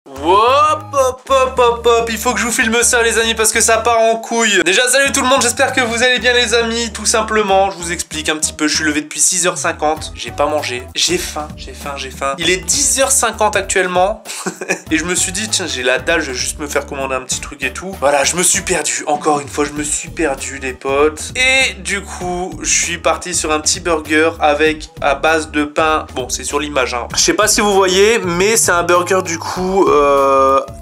Hop, hop, hop, hop, hop, il faut que je vous filme ça les amis parce que ça part en couille. Déjà salut tout le monde, j'espère que vous allez bien les amis. Tout simplement, je vous explique un petit peu, je suis levé depuis 6h50. J'ai pas mangé, j'ai faim. Il est 10h50 actuellement. Et je me suis dit, tiens j'ai la dalle, je vais juste me faire commander un petit truc et tout. Voilà, je me suis perdu, encore une fois je me suis perdu les potes. Et du coup, je suis parti sur un petit burger avec à base de pain. Bon, c'est sur l'image hein. Je sais pas si vous voyez, mais c'est un burger du coup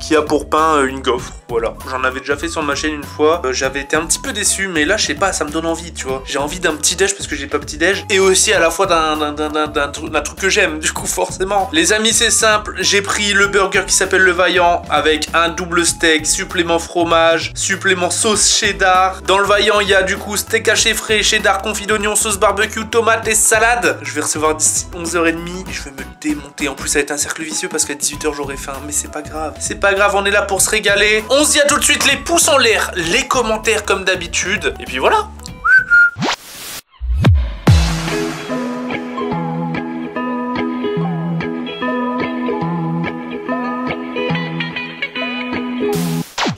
qui a pour pain une gaufre. Voilà, j'en avais déjà fait sur ma chaîne une fois. J'avais été un petit peu déçu, mais là, je sais pas, ça me donne envie, tu vois. J'ai envie d'un petit déj parce que j'ai pas petit déj. Et aussi à la fois d'un truc que j'aime, du coup, forcément. Les amis, c'est simple. J'ai pris le burger qui s'appelle le Vaillant avec un double steak, supplément fromage, supplément sauce cheddar. Dans le Vaillant, il y a du coup steak haché frais, cheddar, confit d'oignon, sauce barbecue, tomate et salade. Je vais recevoir d'ici 11h30 et je vais me démonter. En plus, ça va être un cercle vicieux parce qu'à 18h, j'aurai faim. Mais c'est pas grave. C'est pas grave, on est là pour se régaler. On se dit à tout de suite, les pouces en l'air, les commentaires comme d'habitude. Et puis voilà.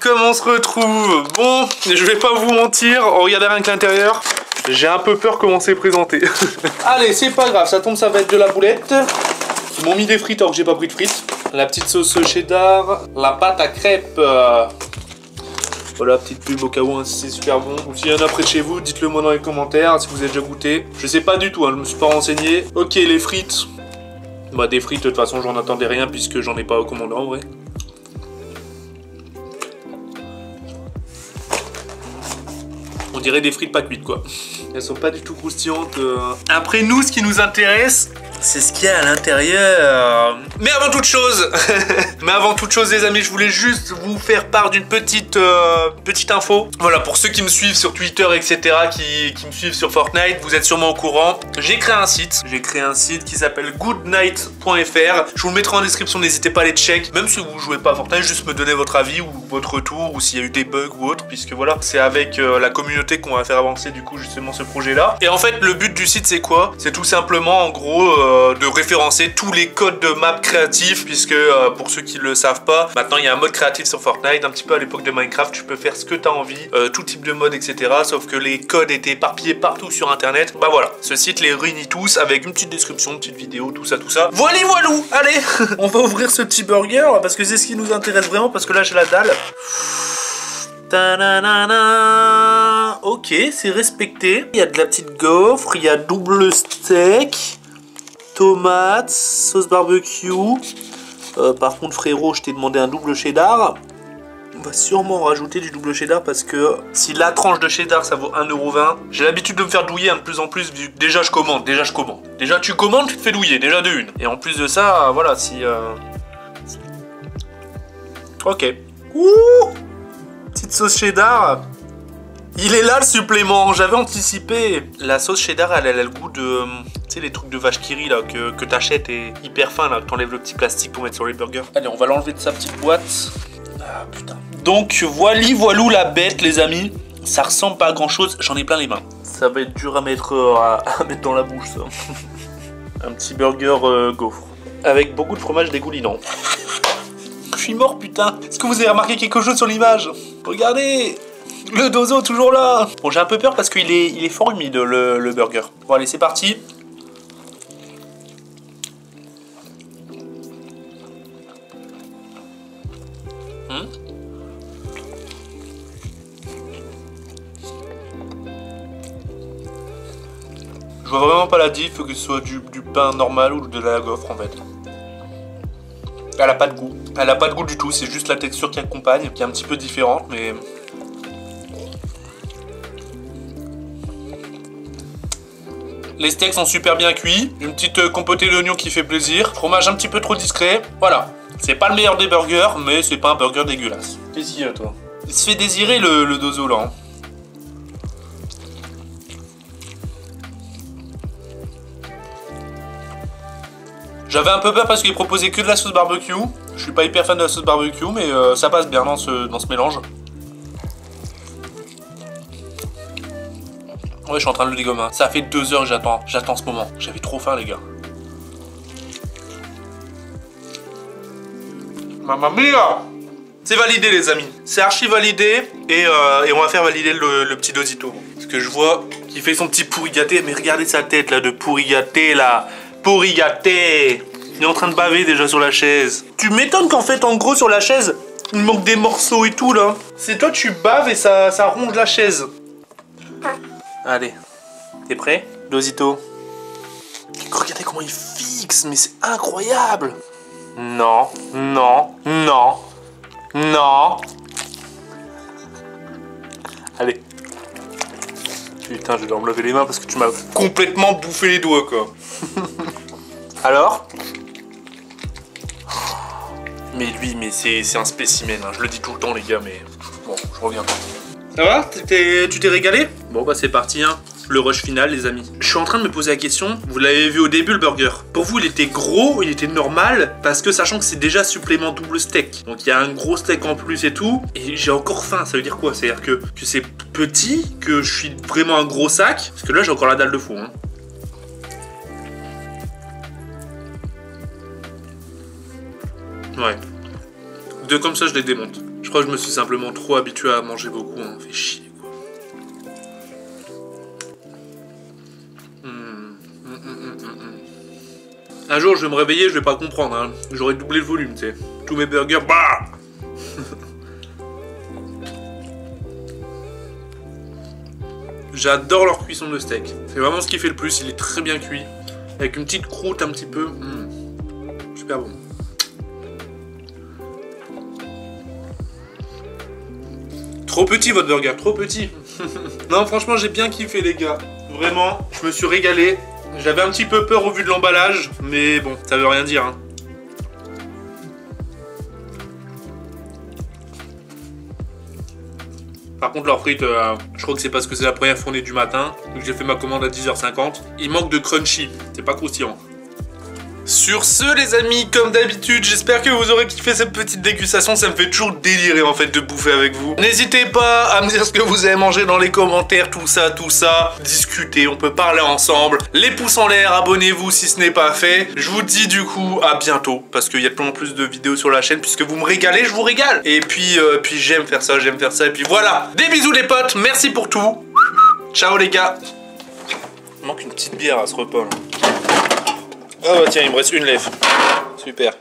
Comment on se retrouve? Bon, je vais pas vous mentir, regardez rien que l'intérieur. J'ai un peu peur comment c'est présenté. Allez, c'est pas grave, ça tombe, ça va être de la boulette. Ils m'ont mis des frites alors que j'ai pas pris de frites. La petite sauce cheddar, la pâte à crêpes. Voilà, petite pub au cas où hein, si c'est super bon. Ou s'il y en a près de chez vous, dites-le moi dans les commentaires si vous avez déjà goûté. Je sais pas du tout, hein, je me suis pas renseigné. Ok, les frites. Bah des frites, de toute façon j'en attendais rien puisque j'en ai pas commandé en vrai. On dirait des frites pas cuites quoi. Elles sont pas du tout croustillantes. Après nous, ce qui nous intéresse, c'est ce qu'il y a à l'intérieur. Mais avant toute chose, les amis, je voulais juste vous faire part d'une petite info. Voilà, pour ceux qui me suivent sur Twitter, etc., qui me suivent sur Fortnite, vous êtes sûrement au courant. J'ai créé un site. Qui s'appelle goodnight.fr. Je vous le mettrai en description, n'hésitez pas à les check. Même si vous jouez pas à Fortnite, juste me donner votre avis ou votre retour, ou s'il y a eu des bugs ou autre, puisque voilà, c'est avec la communauté qu'on va faire avancer du coup justement ce projet-là. Et en fait, le but du site, c'est quoi? C'est tout simplement, en gros, de référencer tous les codes de map créatifs, puisque pour ceux qui le savent pas, maintenant il y a un mode créatif sur Fortnite, un petit peu à l'époque de Minecraft, tu peux faire ce que tu as envie, tout type de mode, etc. Sauf que les codes étaient éparpillés partout sur internet. Bah voilà, ce site les réunit tous avec une petite description, une petite vidéo, tout ça, tout ça. Voilà, voilou. Allez, on va ouvrir ce petit burger parce que c'est ce qui nous intéresse vraiment, parce que là j'ai la dalle. Ta-na-na-na. Ok, c'est respecté. Il y a de la petite gaufre, il y a double steak, tomate, sauce barbecue. Par contre frérot, je t'ai demandé un double cheddar. On va sûrement rajouter du double cheddar parce que si la tranche de cheddar ça vaut 1,20 €, j'ai l'habitude de me faire douiller de plus en plus vu que déjà je commande. Déjà tu commandes, tu te fais douiller, déjà de une. Et en plus de ça, voilà, si... Ok. Ouh, petite sauce cheddar. Il est là le supplément, j'avais anticipé. La sauce cheddar, elle a le goût de... Tu sais, les trucs de vache qui rit là, que t'achètes et hyper fin là, que t'enlèves le petit plastique pour mettre sur les burgers. Allez, on va l'enlever de sa petite boîte. Ah putain. Donc, voilou la bête les amis. Ça ressemble pas à grand chose, j'en ai plein les mains. Ça va être dur à mettre dans la bouche ça. Un petit burger gaufre. Avec beaucoup de fromage dégoulinant. Je suis mort putain. Est-ce que vous avez remarqué quelque chose sur l'image? Regardez, le dozo toujours là. Bon, j'ai un peu peur parce qu'il est fort humide le burger. Bon allez, c'est parti. Je vois vraiment pas la diff, que ce soit du pain normal ou de la gaufre en fait. Elle a pas de goût. Elle a pas de goût du tout, c'est juste la texture qui accompagne, qui est un petit peu différente, mais... Les steaks sont super bien cuits. Une petite compotée d'oignons qui fait plaisir. Fromage un petit peu trop discret. Voilà. C'est pas le meilleur des burgers, mais c'est pas un burger dégueulasse. Qu'est-ce qu'il y a toi? Il se fait désirer le dozo là. Hein. J'avais un peu peur parce qu'il proposait que de la sauce barbecue. Je suis pas hyper fan de la sauce barbecue, mais ça passe bien dans ce mélange. Ouais, je suis en train de le dégommer. Ça fait 2 heures que j'attends ce moment. J'avais trop faim, les gars. Mamma mia! C'est validé les amis, c'est archi validé et on va faire valider le petit Dosito. Parce que je vois qu'il fait son petit pourri gâté, mais regardez sa tête là de pourri gâté là. Pourri gâté! Il est en train de baver déjà sur la chaise. Tu m'étonnes qu'en fait en gros sur la chaise, il manque des morceaux et tout là. C'est toi tu baves et ça ronge la chaise. Allez, t'es prêt? Dosito. Regardez comment il fixe, mais c'est incroyable! Non, non, non, non. Allez. Putain, je dois me lever les mains parce que tu m'as complètement bouffé les doigts, quoi. Alors? Mais lui, mais c'est un spécimen, hein. Je le dis tout le temps, les gars, mais bon, je reviens pas. Ça va? Tu t'es régalé? Bon, bah c'est parti, hein. Le rush final, les amis. Je suis en train de me poser la question, vous l'avez vu au début le burger. Pour vous, il était gros, il était normal, parce que sachant que c'est déjà supplément double steak. Donc il y a un gros steak en plus et tout. Et j'ai encore faim, ça veut dire quoi? C'est-à-dire que c'est petit, que je suis vraiment un gros sac. Parce que là, j'ai encore la dalle de fou, hein. Ouais. Deux comme ça, je les démonte. Je crois que je me suis simplement trop habitué à manger beaucoup, hein. Fait chier. Un jour, je vais me réveiller, je vais pas comprendre, hein. J'aurais doublé le volume, tu sais. Tous mes burgers, bah. J'adore leur cuisson de steak. C'est vraiment ce qui fait le plus, il est très bien cuit. Avec une petite croûte un petit peu. Super bon. Trop petit votre burger, trop petit. Non, franchement, j'ai bien kiffé les gars. Vraiment, je me suis régalé. J'avais un petit peu peur au vu de l'emballage, mais bon, ça veut rien dire, hein. Par contre, leurs frites, je crois que c'est parce que c'est la première fournée du matin, donc j'ai fait ma commande à 10h50. Il manque de crunchy, c'est pas croustillant. Sur ce les amis, comme d'habitude, j'espère que vous aurez kiffé cette petite dégustation, ça me fait toujours délirer en fait de bouffer avec vous. N'hésitez pas à me dire ce que vous avez mangé dans les commentaires, tout ça, discuter, on peut parler ensemble. Les pouces en l'air, abonnez-vous si ce n'est pas fait. Je vous dis du coup à bientôt, parce qu'il y a plein plus de vidéos sur la chaîne, puisque vous me régalez, je vous régale. Et puis j'aime faire ça, et puis voilà. Des bisous les potes, merci pour tout. Ciao les gars. Il manque une petite bière à ce repas là. Ah bah tiens, il me reste une lèvre. Super.